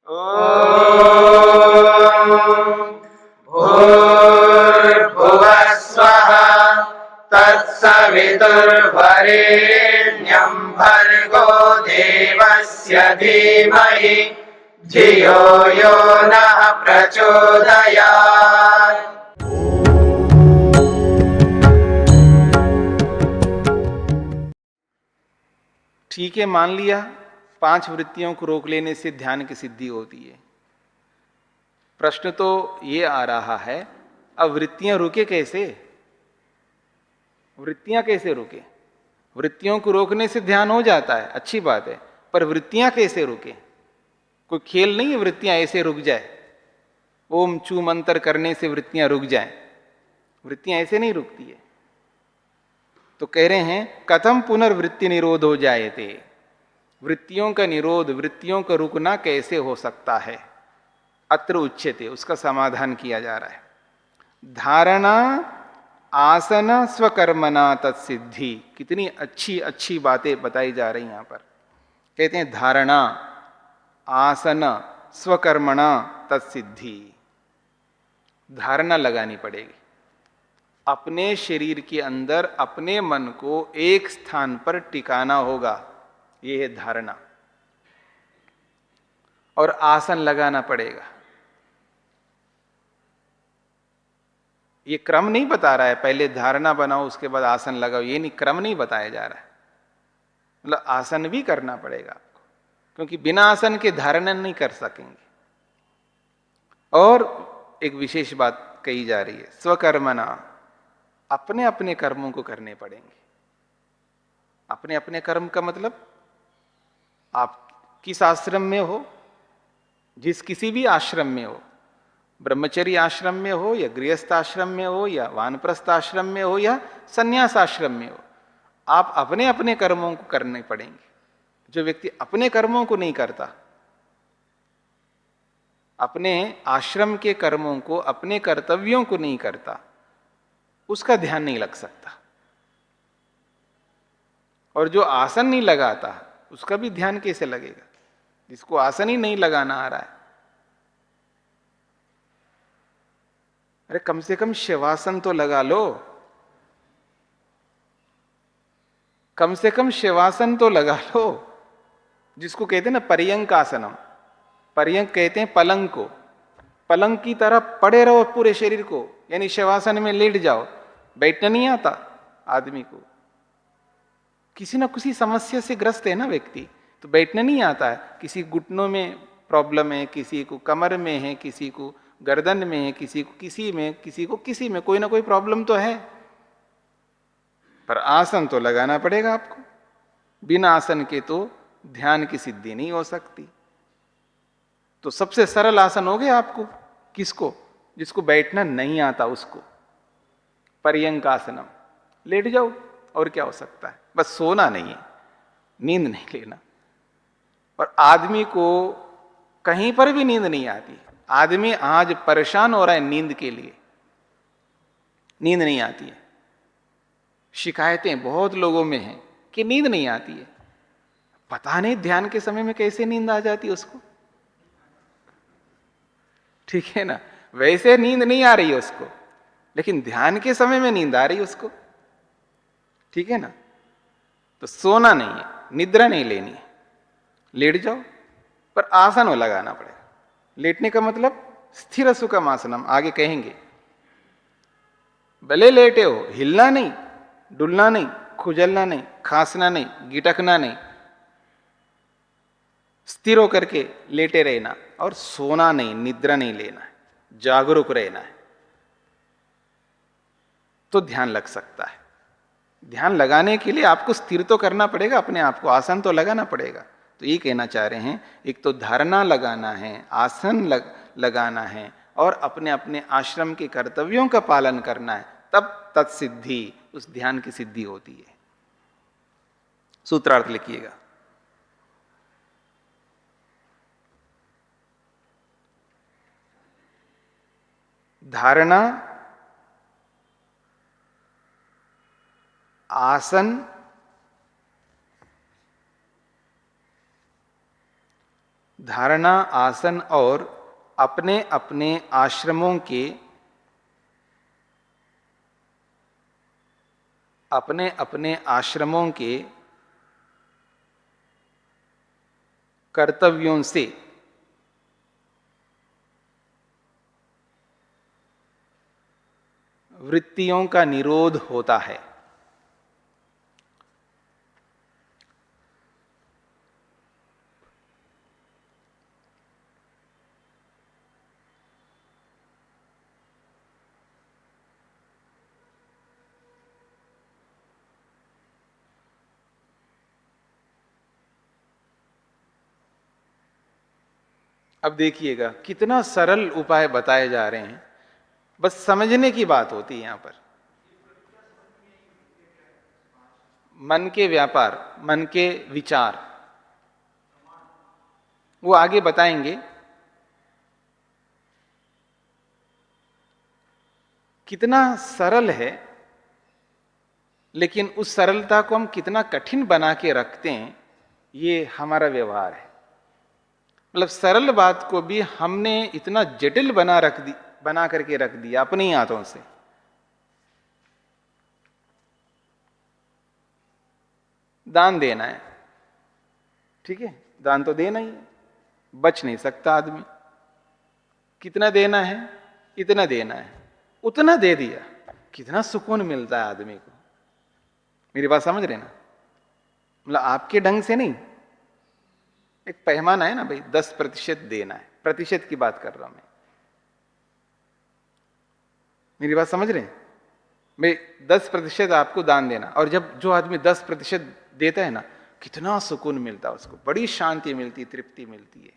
ॐ भूर्भुवः स्वः तत्सवितुर्वरेण्यं भर्गो देवस्य धीमहि धियो यो नः प्रचोदयात्। ठीक है, मान लिया 5 वृत्तियों को रोक लेने से ध्यान की सिद्धि होती है। प्रश्न तो ये आ रहा है, अब वृत्तियां रुके कैसे? वृत्तियां कैसे रुके? वृत्तियों को रोकने से ध्यान हो जाता है, अच्छी बात है, पर वृत्तियां कैसे रुके? कोई खेल नहीं है वृत्तियां ऐसे रुक जाए, ओम चू मंत्र करने से वृत्तियां रुक जाएं। वृत्तियां ऐसे नहीं रुकती है। तो कह रहे हैं कथम पुनर्वृत्ति निरोध हो जाए थे, वृत्तियों का निरोध, वृत्तियों का रुकना कैसे हो सकता है? अत्र उच्यते, उसका समाधान किया जा रहा है। धारणा आसन स्वकर्मणा तत्सिद्धि। कितनी अच्छी अच्छी बातें बताई जा रही यहां पर। कहते हैं धारणा आसन स्वकर्मणा तत्सिद्धि। धारणा लगानी पड़ेगी, अपने शरीर के अंदर अपने मन को एक स्थान पर टिकाना होगा, यह है धारणा। और आसन लगाना पड़ेगा। ये क्रम नहीं बता रहा है, पहले धारणा बनाओ उसके बाद आसन लगाओ, ये नहीं, क्रम नहीं बताया जा रहा है। मतलब आसन भी करना पड़ेगा आपको, क्योंकि बिना आसन के धारणा नहीं कर सकेंगे। और एक विशेष बात कही जा रही है, स्वकर्मणा, अपने अपने कर्मों को करने पड़ेंगे। अपने अपने कर्म का मतलब आप किस आश्रम में हो, जिस किसी भी आश्रम में हो, ब्रह्मचर्य आश्रम में हो या गृहस्थ आश्रम में हो या वानप्रस्थ आश्रम में हो या संन्यास आश्रम में हो, आप अपने अपने कर्मों को करने पड़ेंगे। जो व्यक्ति अपने कर्मों को नहीं करता, अपने आश्रम के कर्मों को, अपने कर्तव्यों को नहीं करता, उसका ध्यान नहीं लग सकता। और जो आसन नहीं लगाता उसका भी ध्यान कैसे लगेगा? जिसको आसन ही नहीं लगाना आ रहा है, अरे कम से कम शवासन तो लगा लो, कम से कम शवासन तो लगा लो, जिसको कहते हैं ना पर्यंक आसनम। पर्यंक कहते हैं पलंग को, पलंग की तरह पड़े रहो पूरे शरीर को, यानी शवासन में लेट जाओ। बैठना नहीं आता आदमी को, किसी ना किसी समस्या से ग्रस्त है ना व्यक्ति, तो बैठना नहीं आता है। किसी घुटनों में प्रॉब्लम है, किसी को कमर में है, किसी को गर्दन में है, किसी को किसी में, किसी को किसी में, कोई ना कोई प्रॉब्लम तो है। पर आसन तो लगाना पड़ेगा आपको। बिना आसन के तो ध्यान की सिद्धि नहीं हो सकती। तो सबसे सरल आसन हो गया आपको, किसको? जिसको बैठना नहीं आता उसको, पर्यंक आसनम। लेट जाओ, और क्या हो सकता है? बस सोना नहीं है, नींद नहीं लेना। और आदमी को कहीं पर भी नींद नहीं आती। आदमी आज परेशान हो रहा है नींद के लिए, नींद नहीं आती है। शिकायतें बहुत लोगों में हैं कि नींद नहीं आती है। पता नहीं ध्यान के समय में कैसे नींद आ जाती है उसको, ठीक है ना? वैसे नींद नहीं आ रही है उसको, लेकिन ध्यान के समय में नींद आ रही है उसको, ठीक है ना? तो सोना नहीं है, निद्रा नहीं लेनी है, लेट जाओ, पर आसन लगाना पड़ेगा। लेटने का मतलब स्थिर सुखम आसनम, आगे कहेंगे। भले लेटे हो, हिलना नहीं, डुलना नहीं, खुजलना नहीं, खांसना नहीं, गिटकना नहीं, स्थिर होकर के लेटे रहना। और सोना नहीं, निद्रा नहीं लेना है, जागरूक रहना है, तो ध्यान लग सकता है। ध्यान लगाने के लिए आपको स्थिर तो करना पड़ेगा अपने आप को, आसन तो लगाना पड़ेगा। तो ये कहना चाह रहे हैं, एक तो धारणा लगाना है, आसन लगाना है, और अपने अपने आश्रम के कर्तव्यों का पालन करना है, तब तत्सिद्धि, उस ध्यान की सिद्धि होती है। सूत्रार्थ लिखिएगा। धारणा, आसन, धारणा, आसन और अपने अपने आश्रमों के कर्तव्यों से वृत्तियों का निरोध होता है। अब देखिएगा कितना सरल उपाय बताए जा रहे हैं, बस समझने की बात होती है यहां पर। मन के व्यापार, मन के विचार, वो आगे बताएंगे। कितना सरल है, लेकिन उस सरलता को हम कितना कठिन बना के रखते हैं, ये हमारा व्यवहार है। मतलब सरल बात को भी हमने इतना जटिल बना करके रख दिया अपने ही हाथों से। दान देना है, ठीक है, दान तो देना ही है, बच नहीं सकता आदमी। कितना देना है? इतना देना है, उतना दे दिया, कितना सुकून मिलता है आदमी को। मेरी बात समझ रहे ना? मतलब आपके ढंग से नहीं, एक पैमाना है ना भाई, 10% देना है, प्रतिशत की बात कर रहा हूं मैं। मेरी बात समझ रहे हैं? भाई 10% आपको दान देना, और जब जो आदमी 10% देता है ना, कितना सुकून मिलता है उसको, बड़ी शांति मिलती, तृप्ति मिलती है।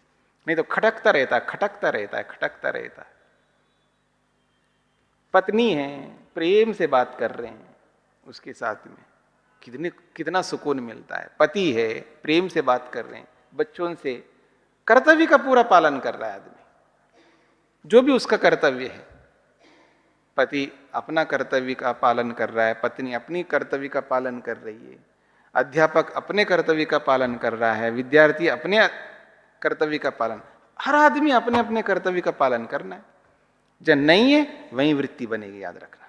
नहीं तो खटकता रहता है, खटकता रहता है, खटकता रहता है। पत्नी है, प्रेम से बात कर रहे हैं उसके साथ में, कितना सुकून मिलता है। पति है, प्रेम से बात कर रहे हैं, बच्चों से कर्तव्य का पूरा पालन कर रहा है आदमी, जो भी उसका कर्तव्य है। पति अपना कर्तव्य का पालन कर रहा है, पत्नी अपनी कर्तव्य का पालन कर रही है, अध्यापक अपने कर्तव्य का पालन कर रहा है, विद्यार्थी अपने कर्तव्य का पालन, हर आदमी अपने अपने कर्तव्य का पालन करना है। जब नहीं है वहीं वृत्ति बनेगी, याद रखना।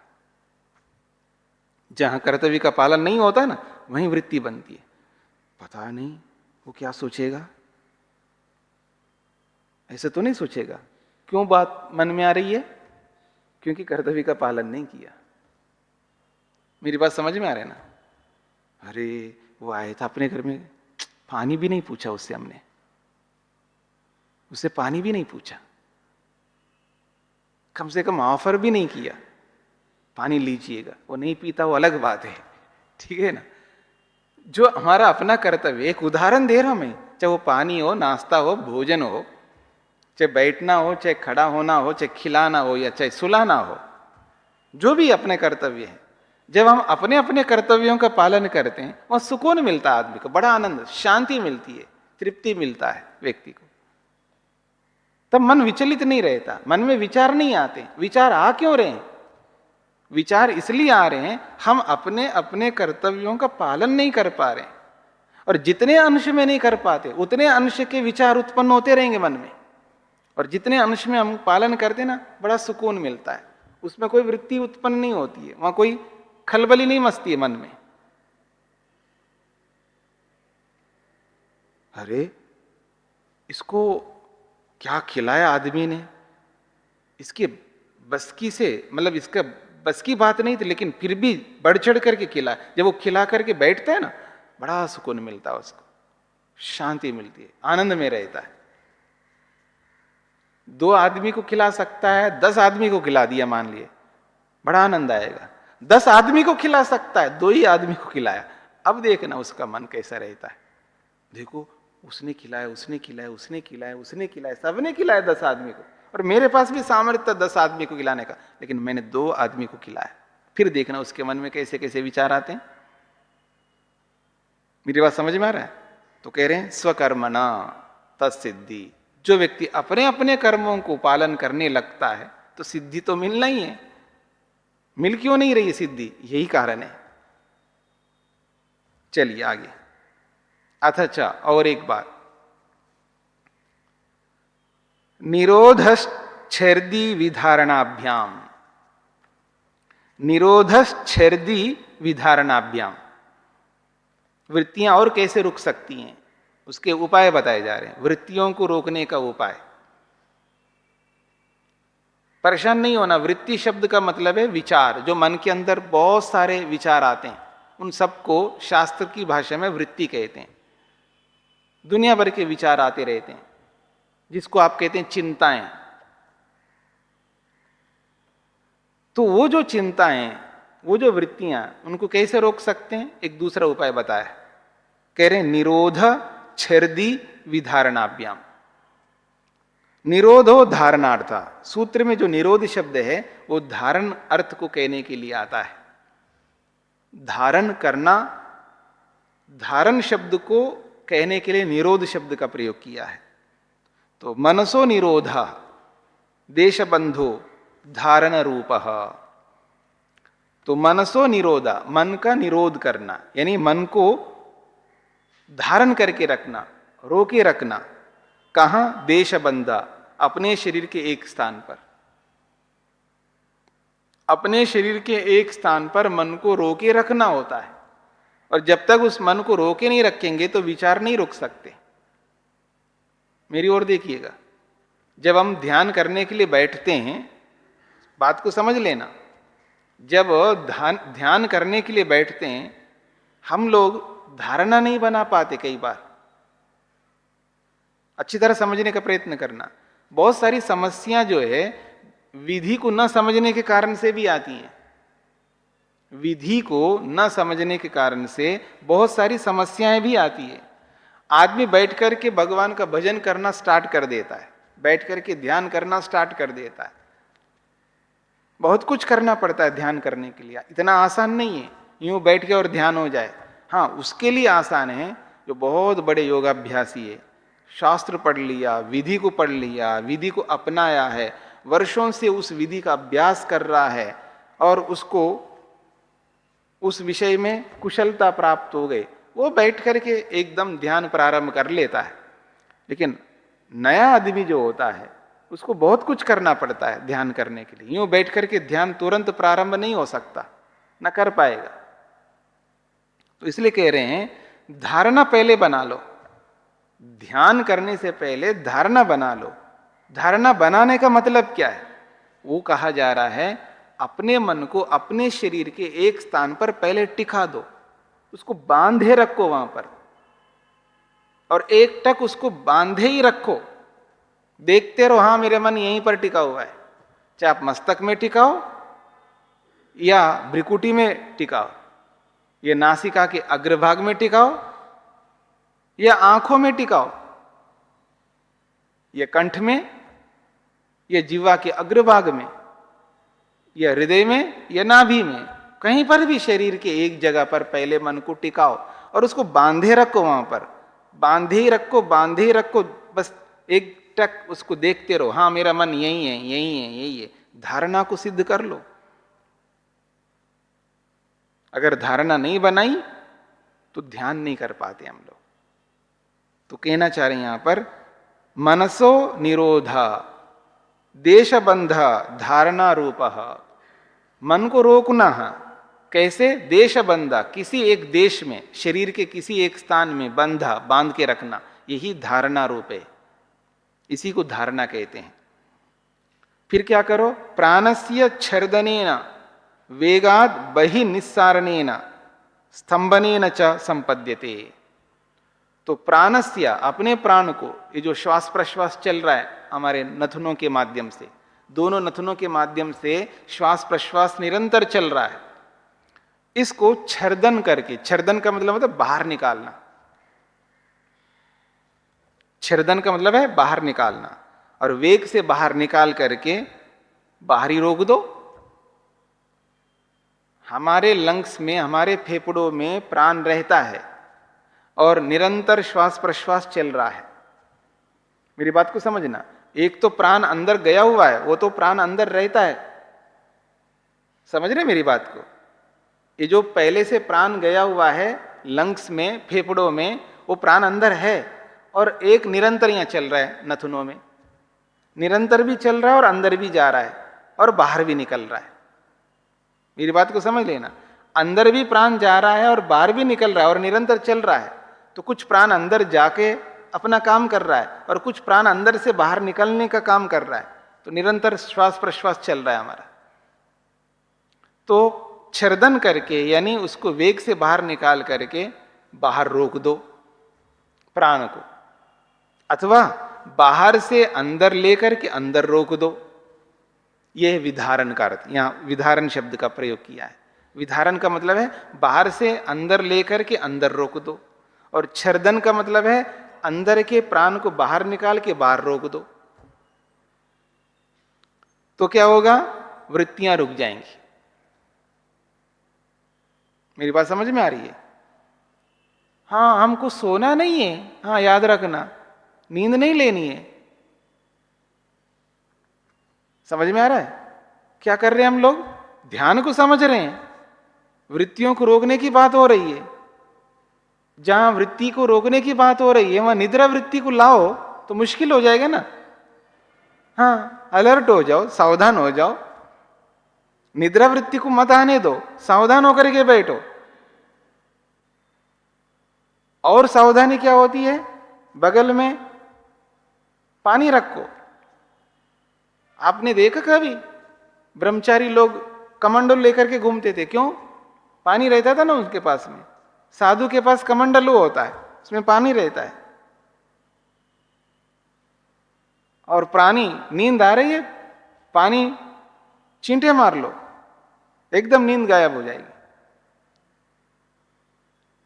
जहां कर्तव्य का पालन नहीं होता ना, वहीं वृत्ति बनती है। पता नहीं वो क्या सोचेगा, ऐसे तो नहीं सोचेगा। क्यों बात मन में आ रही है? क्योंकि कर्तव्य का पालन नहीं किया। मेरी बात समझ में आ रही है ना? अरे वो आया था अपने घर में, पानी भी नहीं पूछा उससे, हमने उससे पानी भी नहीं पूछा, कम से कम ऑफर भी नहीं किया पानी लीजिएगा। वो नहीं पीता, वो अलग बात है, ठीक है ना। जो हमारा अपना कर्तव्य, एक उदाहरण दे रहा हूं मैं, चाहे वो पानी हो, नाश्ता हो, भोजन हो, चाहे बैठना हो, चाहे खड़ा होना हो, चाहे खिलाना हो या चाहे सुलाना हो, जो भी अपने कर्तव्य है, जब हम अपने अपने कर्तव्यों का पालन करते हैं, वहां सुकून मिलता है आदमी को, बड़ा आनंद, शांति मिलती है, तृप्ति मिलता है व्यक्ति को। तब मन विचलित नहीं रहता, मन में विचार नहीं आते। विचार आ क्यों रहे हैं? विचार इसलिए आ रहे हैं, हम अपने अपने कर्तव्यों का पालन नहीं कर पा रहे हैं। और जितने अंश में नहीं कर पाते, उतने अंश के विचार उत्पन्न होते रहेंगे मन में। और जितने अंश में हम पालन करते ना, बड़ा सुकून मिलता है, उसमें कोई वृत्ति उत्पन्न नहीं होती है, वहां कोई खलबली नहीं मचती है मन में। अरे इसको क्या खिलाया आदमी ने, इसके बस की से, मतलब इसका बस की बात नहीं थी, लेकिन फिर भी बढ़ चढ़ करके खिला। जब वो खिला करके बैठता है ना, बड़ा सुकून मिलता है उसको, शांति मिलती है, आनंद में रहता है। 2 आदमी को खिला सकता है, 10 आदमी को खिला दिया मान लिए, बड़ा आनंद आएगा। 10 आदमी को खिला सकता है, 2 ही आदमी को खिलाया, अब देखना उसका मन कैसा रहता है। देखो उसने खिलाया, उसने खिलाया, उसने खिलाया, उसने खिलाया, सबने खिलाया 10 आदमी को, और मेरे पास भी सामर्थ्य था 10 आदमी को खिलाने का, लेकिन मैंने 2 आदमी को खिलाया। फिर देखना उसके मन में कैसे कैसे विचार आते हैं। मेरी बात समझ में आ रहा है? तो कह रहे हैं स्वकर्मणा तत्सिद्धि। जो व्यक्ति अपने अपने कर्मों को पालन करने लगता है, तो सिद्धि तो मिलना ही है। मिल क्यों नहीं रही सिद्धि? यही कारण है। चलिए आगे। अच्छा, और एक बात, निरोधश्छर्दी विधारणाभ्याम, निरोधश्छर्दी विधारणाभ्याम, वृत्तियां और कैसे रुक सकती हैं उसके उपाय बताए जा रहे हैं। वृत्तियों को रोकने का उपाय। परेशान नहीं होना। वृत्ति शब्द का मतलब है विचार। जो मन के अंदर बहुत सारे विचार आते हैं उन सबको शास्त्र की भाषा में वृत्ति कहते हैं। दुनिया भर के विचार आते रहते हैं जिसको आप कहते हैं चिंताएं। तो वो जो चिंताएं, वो जो वृत्तियां, उनको कैसे रोक सकते हैं? एक दूसरा उपाय बताया। कह रहे निरोध छर्दी विधारणाभ्याम। निरोधो धारणार्थ। सूत्र में जो निरोध शब्द है वो धारण अर्थ को कहने के लिए आता है। धारण करना, धारण शब्द को कहने के लिए निरोध शब्द का प्रयोग किया है। तो मनसो निरोध देशबंधो धारण रूपः। तो मनसो निरोधा, मन का निरोध करना, यानी मन को धारण करके रखना, रोके रखना। कहां? देशबंधा, अपने शरीर के एक स्थान पर। अपने शरीर के एक स्थान पर मन को रोके रखना होता है। और जब तक उस मन को रोके नहीं रखेंगे तो विचार नहीं रुक सकते। मेरी ओर देखिएगा, जब हम ध्यान करने के लिए बैठते हैं, बात को समझ लेना, जब ध्यान करने के लिए बैठते हैं हम लोग धारणा नहीं बना पाते। कई बार अच्छी तरह समझने का प्रयत्न करना। बहुत सारी समस्या जो है विधि को न समझने के कारण से भी आती हैं। विधि को न समझने के कारण से बहुत सारी समस्याएं भी आती है। आदमी बैठ करके भगवान का भजन करना स्टार्ट कर देता है, बैठ करके ध्यान करना स्टार्ट कर देता है। बहुत कुछ करना पड़ता है ध्यान करने के लिए, इतना आसान नहीं है यूं बैठ के और ध्यान हो जाए। हाँ, उसके लिए आसान है जो बहुत बड़े योगाभ्यासी है, शास्त्र पढ़ लिया, विधि को पढ़ लिया, विधि को अपनाया है, वर्षों से उस विधि का अभ्यास कर रहा है और उसको उस विषय में कुशलता प्राप्त हो गई, वो बैठ करके एकदम ध्यान प्रारंभ कर लेता है। लेकिन नया आदमी जो होता है उसको बहुत कुछ करना पड़ता है ध्यान करने के लिए। यूं बैठ करके ध्यान तुरंत प्रारंभ नहीं हो सकता, न कर पाएगा। तो इसलिए कह रहे हैं धारणा पहले बना लो। ध्यान करने से पहले धारणा बना लो। धारणा बनाने का मतलब क्या है? वो कहा जा रहा है अपने मन को अपने शरीर के एक स्थान पर पहले टिका दो, उसको बांधे रखो वहां पर, और एक टक उसको बांधे ही रखो। देखते रहो, हाँ मेरे मन यहीं पर टिका हुआ है। चाहे आप मस्तक में टिकाओ या भ्रिकुटी में टिकाओ, या नासिका के अग्रभाग में टिकाओ या आंखों में टिकाओ, या कंठ में, या जीवा के अग्रभाग में, या हृदय में, या नाभि में, कहीं पर भी शरीर के एक जगह पर पहले मन को टिकाओ और उसको बांधे रखो वहां पर। बांधे ही रखो, बांधे ही रखो, बस एक टक उसको देखते रहो, हाँ मेरा मन यही है, यही है, यही है। धारणा को सिद्ध कर लो। अगर धारणा नहीं बनाई तो ध्यान नहीं कर पाते हम लोग। तो कहना चाह रहे हैं यहां पर मनसो निरोधा देशबंध धारणा रूपः। मन को रोकना है। कैसे? देशबंधा, किसी एक देश में, शरीर के किसी एक स्थान में बंधा, बांध के रखना, यही धारणा रूप है। इसी को धारणा कहते हैं। फिर क्या करो? प्राणस्य छर्दनेन वेगाद बहि निस्सारणेन स्तंभनेन च संपद्यते। तो प्राणस्य, अपने प्राण को, ये जो श्वास प्रश्वास चल रहा है हमारे नथुनों के माध्यम से, दोनों नथुनों के माध्यम से श्वास प्रश्वास निरंतर चल रहा है, इसको छर्दन करके, छर्दन का मतलब बाहर निकालना। छर्दन का मतलब है बाहर निकालना, और वेग से बाहर निकाल करके बाहरी रोक दो। हमारे लंग्स में, हमारे फेफड़ों में प्राण रहता है और निरंतर श्वास प्रश्वास चल रहा है। मेरी बात को समझना। एक तो प्राण अंदर गया हुआ है, वो तो प्राण अंदर रहता है। समझ रहे मेरी बात को? ये जो पहले से प्राण गया हुआ है लंग्स में, फेफड़ों में, वो प्राण अंदर है और एक निरंतर यहां चल रहा है नथुनों में। निरंतर भी चल रहा है और अंदर भी जा रहा है और बाहर भी निकल रहा है। मेरी बात को समझ लेना, अंदर भी प्राण जा रहा है और बाहर भी निकल रहा है और निरंतर चल रहा है। तो कुछ प्राण अंदर जाके अपना काम कर रहा है और कुछ प्राण अंदर से बाहर निकलने का काम कर रहा है। तो निरंतर श्वास प्रश्वास चल रहा है हमारा। तो छर्दन करके, यानी उसको वेग से बाहर निकाल करके बाहर रोक दो प्राण को, अथवा बाहर से अंदर लेकर के अंदर रोक दो। यह विधारण का अर्थ, यहां विधारण शब्द का प्रयोग किया है। विधारण का मतलब है बाहर से अंदर लेकर के अंदर रोक दो, और छर्दन का मतलब है अंदर के प्राण को बाहर निकाल के बाहर रोक दो। तो क्या होगा? वृत्तियां रुक जाएंगी। मेरी बात समझ में आ रही है? हाँ, हमको सोना नहीं है, हाँ याद रखना, नींद नहीं लेनी है। समझ में आ रहा है? क्या कर रहे हैं हम लोग? ध्यान को समझ रहे हैं, वृत्तियों को रोकने की बात हो रही है। जहां वृत्ति को रोकने की बात हो रही है वहां निद्रा वृत्ति को लाओ तो मुश्किल हो जाएगा ना। हाँ, अलर्ट हो जाओ, सावधान हो जाओ, निद्रा वृत्ति को मत आने दो, सावधान होकर के बैठो। और सावधानी क्या होती है? बगल में पानी रखो। आपने देखा कभी ब्रह्मचारी लोग कमंडल लेकर के घूमते थे? क्यों? पानी रहता था ना उनके पास में। साधु के पास कमंडलू होता है, उसमें पानी रहता है। और प्राणी, नींद आ रही है, पानी चींटे मार लो, एकदम नींद गायब हो जाएगी।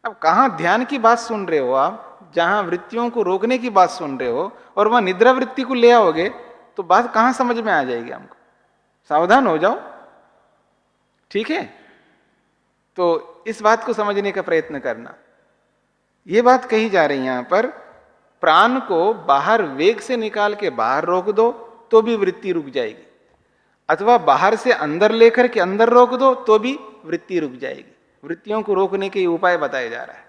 अब कहां ध्यान की बात सुन रहे हो आप? जहां वृत्तियों को रोकने की बात सुन रहे हो और वहां निद्रा वृत्ति को ले आओगे तो बात कहां समझ में आ जाएगी हमको? सावधान हो जाओ, ठीक है? तो इस बात को समझने का प्रयत्न करना। यह बात कही जा रही है यहां पर, प्राण को बाहर वेग से निकाल के बाहर रोक दो तो भी वृत्ति रुक जाएगी, अथवा बाहर से अंदर लेकर के अंदर रोक दो तो भी वृत्ति रुक जाएगी। वृत्तियों को रोकने के उपाय बताया जा रहा है।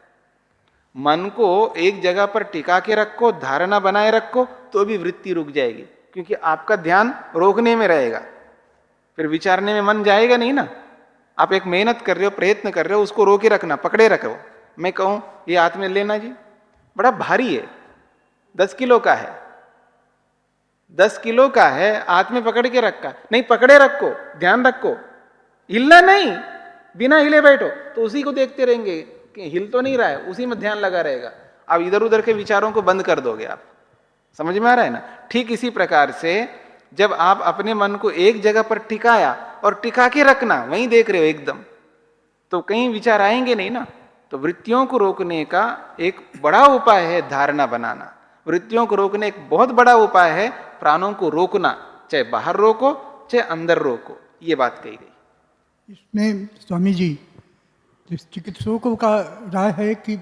मन को एक जगह पर टिका के रखो, धारणा बनाए रखो तो भी वृत्ति रुक जाएगी, क्योंकि आपका ध्यान रोकने में रहेगा, फिर विचारने में मन जाएगा नहीं ना। आप एक मेहनत कर रहे हो, प्रयत्न कर रहे हो, उसको रोके रखना, पकड़े रखो। मैं कहूं ये हाथ में लेना जी, बड़ा भारी है, 10 किलो का है, 10 किलो का है, हाथ में पकड़ के रखा नहीं, पकड़े रखो, ध्यान रखो, हिलना नहीं, बिना हिले बैठो तो उसी को देखते रहेंगे कि हिल तो नहीं रहा है, उसी में ध्यान लगा रहेगा। अब इधर उधर के विचारों को बंद कर दोगे आप। समझ में आ रहा है ना? ठीक इसी प्रकार से जब आप अपने मन को एक जगह पर टिकाया और टिका के रखना, वहीं देख रहे हो एकदम, तो कहीं विचार आएंगे नहीं ना। तो वृत्तियों को रोकने का एक बड़ा उपाय है धारणा बनाना। वृत्तियों को रोकने एक बहुत बड़ा उपाय है प्राणों को रोकना, चाहे बाहर रोको चाहे अंदर रोको। ये बात कही गई। इसमें स्वामी जी, चिकित्सकों का राय है कि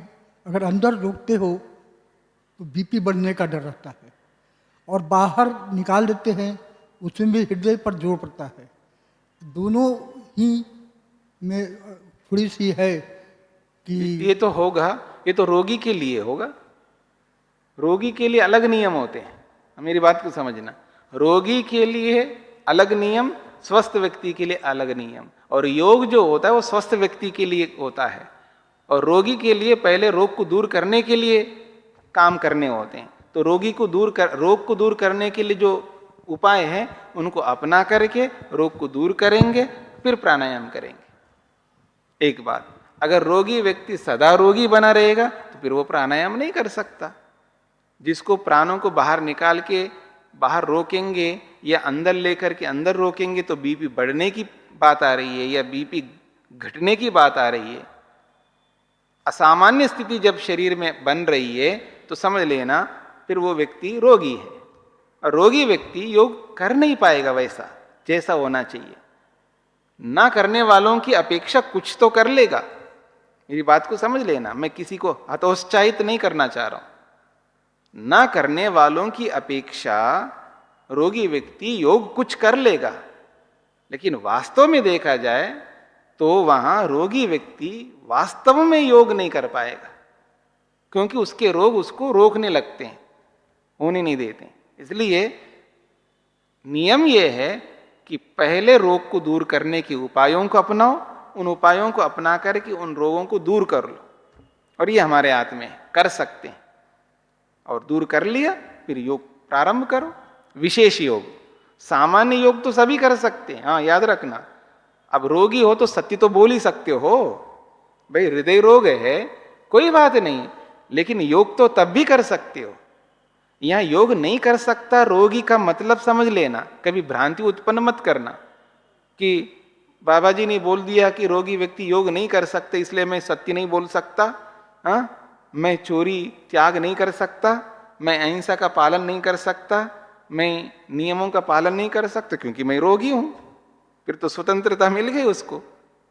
अगर अंदर रोकते हो तो बीपी बढ़ने का डर रहता है, और बाहर निकाल देते हैं उसमें भी हृदय पर जोर पड़ता है। दोनों ही में थोड़ी सी है कि ये तो होगा, ये तो रोगी के लिए होगा। रोगी के लिए अलग नियम होते हैं, मेरी बात को समझना। रोगी के लिए अलग नियम, स्वस्थ व्यक्ति के लिए अलग नियम। और योग जो होता है वो स्वस्थ व्यक्ति के लिए होता है, और रोगी के लिए पहले रोग को दूर करने के लिए काम करने होते हैं। तो रोग को दूर करने के लिए जो उपाय हैं उनको अपना करके रोग को दूर करेंगे, फिर प्राणायाम करेंगे। एक बात, अगर रोगी व्यक्ति सदा रोगी बना रहेगा तो फिर वो प्राणायाम नहीं कर सकता। जिसको प्राणों को बाहर निकाल के बाहर रोकेंगे या अंदर लेकर के अंदर रोकेंगे तो बीपी बढ़ने की बात आ रही है या बीपी घटने की बात आ रही है। असामान्य स्थिति जब शरीर में बन रही है तो समझ लेना फिर वो व्यक्ति रोगी है, और रोगी व्यक्ति योग कर नहीं पाएगा वैसा जैसा होना चाहिए। ना करने वालों की अपेक्षा कुछ तो कर लेगा। मेरी बात को समझ लेना, मैं किसी को हतोत्साहित नहीं करना चाह रहा हूं। ना करने वालों की अपेक्षा रोगी व्यक्ति योग कुछ कर लेगा, लेकिन वास्तव में देखा जाए तो वहां रोगी व्यक्ति वास्तव में योग नहीं कर पाएगा, क्योंकि उसके रोग उसको रोकने लगते हैं, होने नहीं देते। इसलिए नियम ये है कि पहले रोग को दूर करने के उपायों को अपनाओ, उन उपायों को अपना करके उन रोगों को दूर कर लो, और ये हमारे हाथ में है, कर सकते हैं। और दूर कर लिया फिर योग प्रारंभ करो। विशेष योग, सामान्य योग तो सभी कर सकते हैं, हाँ याद रखना। अब रोगी हो तो सत्य तो बोल ही सकते हो, भाई हृदय रोग है कोई बात नहीं, लेकिन योग तो तब भी कर सकते हो। यहां योग नहीं कर सकता रोगी का मतलब समझ लेना, कभी भ्रांति उत्पन्न मत करना कि बाबा जी ने बोल दिया कि रोगी व्यक्ति योग नहीं कर सकते इसलिए मैं सत्य नहीं बोल सकता, हाँ मैं चोरी त्याग नहीं कर सकता, मैं अहिंसा का पालन नहीं कर सकता, मैं नियमों का पालन नहीं कर सकता क्योंकि मैं रोगी हूं। फिर तो स्वतंत्रता मिल गई उसको।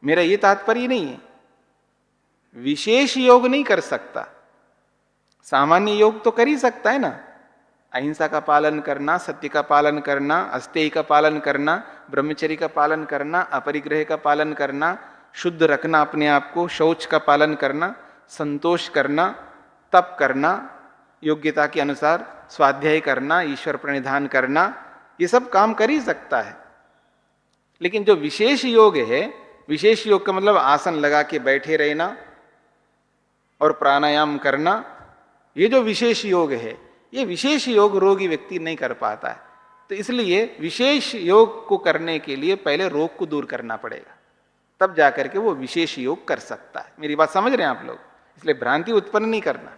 मेरा ये तात्पर्य नहीं है। विशेष योग नहीं कर सकता, सामान्य योग तो कर ही सकता है ना। अहिंसा का पालन करना, सत्य का पालन करना, अस्तेय का पालन करना, ब्रह्मचर्य का पालन करना, अपरिग्रह का पालन करना, शुद्ध रखना अपने आप को, शौच का पालन करना, संतोष करना, तप करना, योग्यता के अनुसार स्वाध्याय करना, ईश्वर प्रणिधान करना, ये सब काम कर ही सकता है। लेकिन जो विशेष योग है, विशेष योग का मतलब आसन लगा के बैठे रहना और प्राणायाम करना, ये जो विशेष योग है, ये विशेष योग रोगी व्यक्ति नहीं कर पाता है। तो इसलिए विशेष योग को करने के लिए पहले रोग को दूर करना पड़ेगा, तब जाकर के वो विशेष योग कर सकता है। मेरी बात समझ रहे हैं आप लोग? इसलिए भ्रांति उत्पन्न नहीं करना।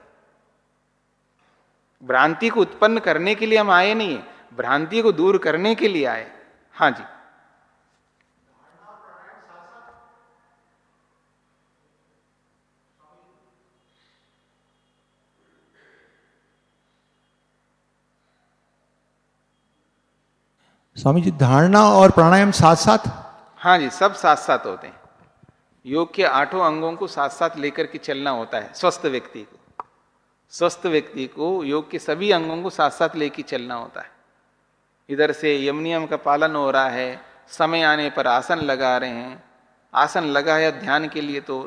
भ्रांति को उत्पन्न करने के लिए हम आए नहीं है, भ्रांति को दूर करने के लिए आए। हाँ जी, स्वामी जी, धारणा और प्राणायाम साथ साथ? हाँ जी, सब साथ साथ होते हैं। योग के 8 अंगों को साथ साथ लेकर के चलना होता है स्वस्थ व्यक्ति को। स्वस्थ व्यक्ति को योग के सभी अंगों को साथ साथ लेकर चलना होता है। इधर से यम नियम का पालन हो रहा है, समय आने पर आसन लगा रहे हैं, आसन लगाया ध्यान के लिए तो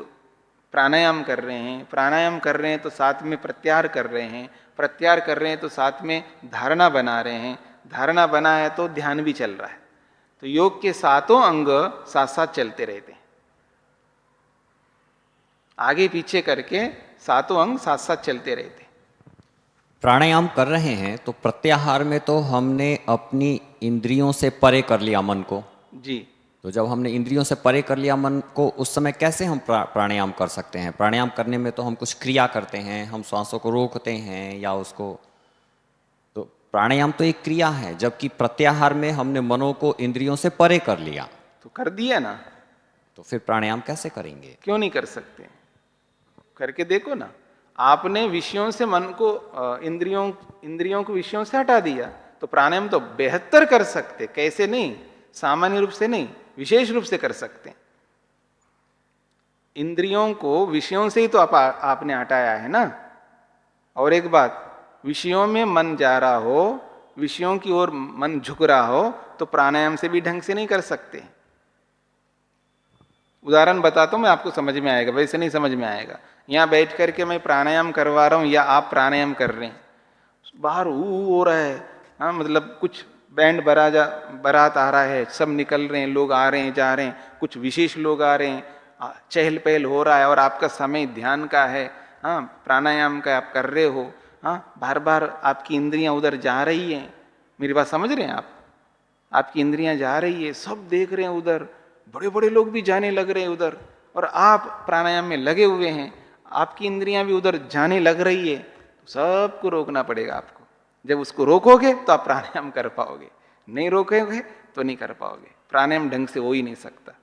प्राणायाम कर रहे हैं, प्राणायाम कर रहे हैं तो साथ में प्रत्याहार कर रहे हैं, प्रत्याहार कर रहे हैं तो साथ में धारणा बना रहे हैं, धारणा बना है तो ध्यान भी चल रहा है। तो योग के 7 अंग साथ साथ चलते रहते हैं, आगे पीछे करके 7 अंग साथ साथ चलते रहते हैं। प्राणायाम कर रहे हैं तो प्रत्याहार में तो हमने अपनी इंद्रियों से परे कर लिया मन को जी। तो जब हमने इंद्रियों से परे कर लिया मन को, उस समय कैसे हम प्राणायाम कर सकते हैं? प्राणायाम करने में तो हम कुछ क्रिया करते हैं, हम श्वासों को रोकते हैं या उसको, तो प्राणायाम तो एक क्रिया है, जबकि प्रत्याहार में हमने मनों को इंद्रियों से परे कर लिया। तो कर दिया ना, तो फिर प्राणायाम कैसे करेंगे? क्यों नहीं कर सकते? करके देखो ना। आपने विषयों से मन को, इंद्रियों को विषयों से हटा दिया, तो प्राणायाम तो बेहतर कर सकते। कैसे नहीं? सामान्य रूप से नहीं, विशेष रूप से कर सकते। इंद्रियों को विषयों से ही तो आपने हटाया है ना। और एक बात, विषयों में मन जा रहा हो, विषयों की ओर मन झुक रहा हो, तो प्राणायाम से भी ढंग से नहीं कर सकते। उदाहरण बताता हूं मैं, आपको समझ में आएगा, वैसे नहीं समझ में आएगा। यहां बैठ करके मैं प्राणायाम करवा रहा हूं या आप प्राणायाम कर रहे हैं, बाहर हो रहा है, हाँ मतलब कुछ बैंड बारात आ रहा है, सब निकल रहे हैं, लोग आ रहे हैं जा रहे हैं, कुछ विशेष लोग आ रहे हैं, चहल पहल हो रहा है और आपका समय ध्यान का है, हाँ प्राणायाम का आप कर रहे हो, हाँ बार बार आपकी इंद्रियां उधर जा रही हैं। मेरी बात समझ रहे हैं आप? आपकी इंद्रियां जा रही है, सब देख रहे हैं उधर, बड़े बड़े लोग भी जाने लग रहे हैं उधर, और आप प्राणायाम में लगे हुए हैं, आपकी इंद्रियां भी उधर जाने लग रही है। तो सबको रोकना पड़ेगा आपको। जब उसको रोकोगे तो आप प्राणायाम कर पाओगे, नहीं रोकोगे तो नहीं कर पाओगे। प्राणायाम ढंग से हो ही नहीं सकता।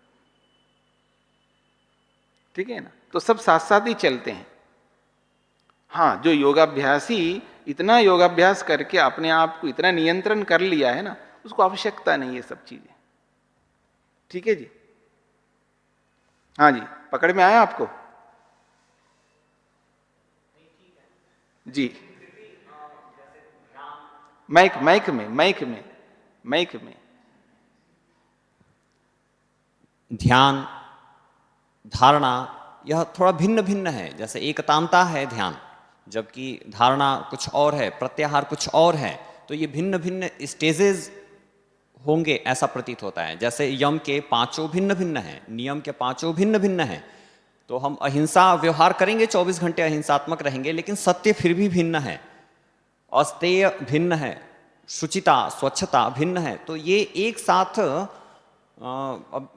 ठीक है ना? तो सब साथ साथ ही चलते हैं। हाँ, जो योगाभ्यासी इतना योगाभ्यास करके अपने आप को इतना नियंत्रण कर लिया है ना, उसको आवश्यकता नहीं है सब चीजें। ठीक है जी? हाँ जी, पकड़ में आया आपको? जी, माइक में ध्यान, धारणा, यह थोड़ा भिन्न भिन्न है। जैसे एकतांता है ध्यान, जबकि धारणा कुछ और है, प्रत्याहार कुछ और है। तो ये भिन्न भिन्न स्टेजेस होंगे ऐसा प्रतीत होता है। जैसे यम के पांचों भिन्न भिन्न हैं, नियम के पांचों भिन्न भिन्न हैं, तो हम अहिंसा व्यवहार करेंगे, 24 घंटे अहिंसात्मक रहेंगे, लेकिन सत्य फिर भी भिन्न है, अस्तेय भिन्न है, शुचिता स्वच्छता भिन्न है। तो ये एक साथ अब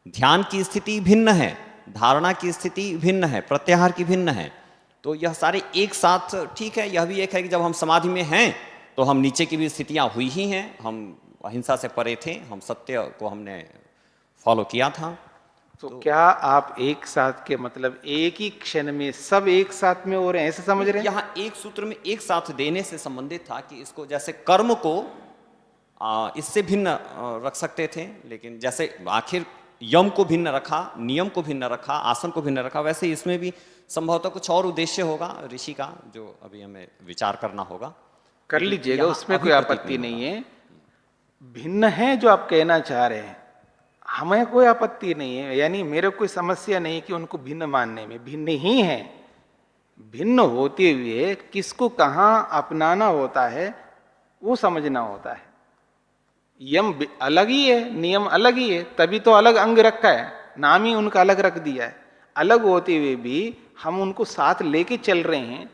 ध्यान की स्थिति भिन्न है, धारणा की स्थिति भिन्न है, प्रत्याहार की भिन्न है। तो यह सारे एक साथ ठीक है। यह भी एक है कि जब हम समाधि में हैं तो हम नीचे की भी स्थितियां हुई ही हैं, हम अहिंसा से परे थे, हम सत्य को हमने फॉलो किया था। तो क्या आप एक साथ के मतलब एक ही क्षण में सब एक साथ में हो रहे हैं, ऐसे समझ रहे हैं? यहाँ एक सूत्र में एक साथ देने से संबंधित था कि इसको जैसे कर्म को इससे भिन्न रख सकते थे, लेकिन जैसे आखिर यम को भिन्न रखा, नियम को भिन्न रखा, आसन को भिन्न रखा, वैसे इसमें भी संभवतः कुछ और उद्देश्य होगा ऋषि का, जो अभी हमें विचार करना होगा। कर लीजिएगा, उसमें कोई आपत्ति नहीं है। भिन्न है जो आप कहना चाह रहे हैं, हमें कोई आपत्ति नहीं है, यानी मेरे कोई समस्या नहीं कि उनको भिन्न मानने में, भिन्न ही है। भिन्न होते हुए किसको कहाँ अपनाना होता है वो समझना होता है। यम अलग ही है, नियम अलग ही है, तभी तो अलग अंग रखा है, नाम ही उनका अलग रख दिया है। अलग होते हुए भी हम उनको साथ लेके चल रहे हैं।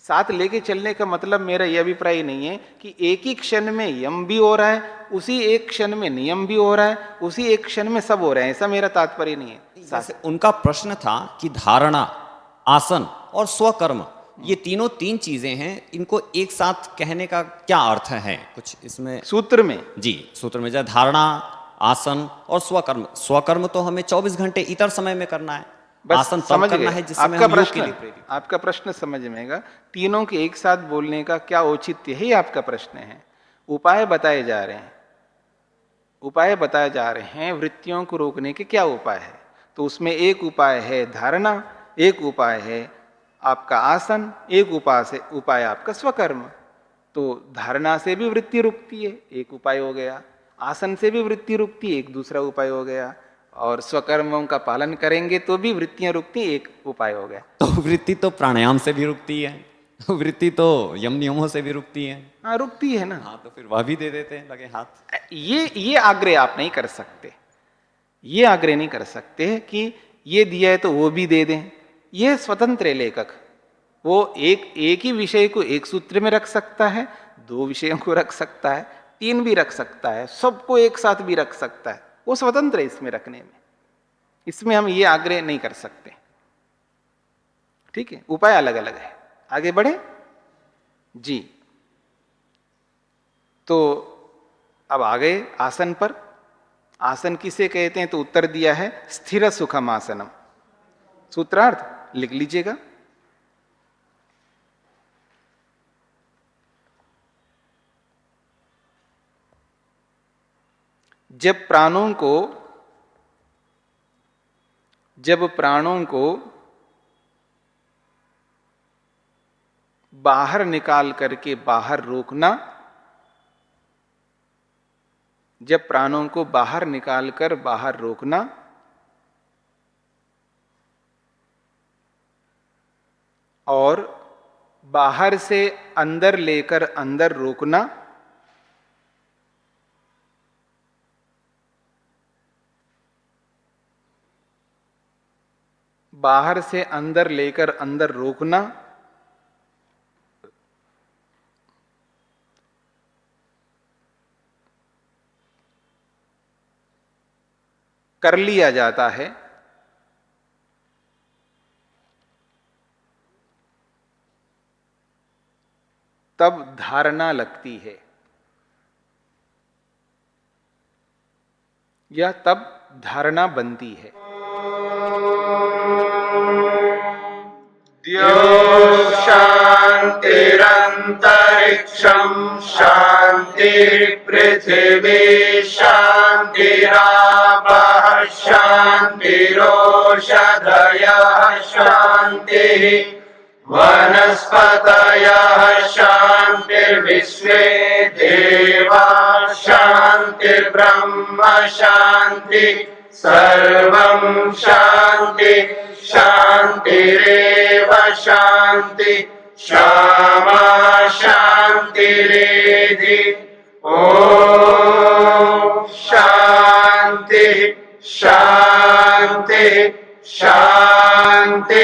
साथ लेके चलने का मतलब मेरा यह अभिप्राय नहीं है कि एक ही क्षण में यम भी हो रहा है, उसी एक क्षण में नियम भी हो रहा है, उसी एक क्षण में सब हो रहे हैं, ऐसा मेरा तात्पर्य नहीं है। जैसे उनका प्रश्न था कि धारणा, आसन और स्वकर्म, ये तीनों तीन चीजें हैं, इनको एक साथ कहने का क्या अर्थ है कुछ इसमें सूत्र में? जी, सूत्र में जैसे धारणा, आसन और स्वकर्म। स्वकर्म तो हमें 24 घंटे इतर समय में करना है, आसन तब करना है जिस समय हम योग के लिए प्रेरित। आपका प्रश्न समझ में आएगा। तीनों के एक साथ बोलने का क्या औचित्य है, आपका प्रश्न है। उपाय बताए जा रहे हैं, उपाय बताए जा रहे हैं, वृत्तियों को रोकने के क्या उपाय है। तो उसमें एक उपाय है धारणा, एक उपाय है आपका आसन, एक उपाय आपका स्वकर्म। तो धारणा से भी वृत्ति रुकती है, एक उपाय हो गया। आसन से भी वृत्ति रुकती है, एक दूसरा उपाय हो गया। और स्वकर्मों का पालन करेंगे तो भी वृत्तियां रुकती, एक उपाय हो गया। तो वृत्ति तो प्राणायाम से भी रुकती है, वृत्ति तो यम नियमों से भी रुकती है। हाँ, रुकती है ना। हाँ, तो फिर वह भी दे देते हैं लगे हाथ। ये आग्रह आप नहीं कर सकते, ये आग्रह नहीं कर सकते कि ये दिया है तो वो भी दे दें। ये स्वतंत्र है लेखक, वो एक ही विषय को एक सूत्र में रख सकता है, दो विषयों को रख सकता है, तीन भी रख सकता है, सबको एक साथ भी रख सकता है। वो स्वतंत्र है इसमें रखने में, इसमें हम ये आग्रह नहीं कर सकते। ठीक है, उपाय अलग अलग है। आगे बढ़े जी। तो अब आ गए आसन पर। आसन किसे कहते हैं तो उत्तर दिया है स्थिर सुखम आसनम। सूत्रार्थ लिख लीजिएगा। जब प्राणों को बाहर निकाल करके बाहर रोकना, जब प्राणों को बाहर निकाल कर बाहर रोकना और बाहर से अंदर लेकर अंदर रोकना, बाहर से अंदर लेकर अंदर रोकना, कर लिया जाता है, तब धारणा लगती है, या तब धारणा बनती है। द्यो शान्तिरन्तरिक्षं शान्तिर्पृथिवी शान्तिरापः शान्तिरोषधयः शान्तिः वनस्पतयः शान्तिर्विश्वे देवाः शान्तिर्ब्रह्म शान्ति सर्वं शान्ति शान्तिरेव शान्ति क्षमा शान्तिरेधि। ॐ शांति शांति।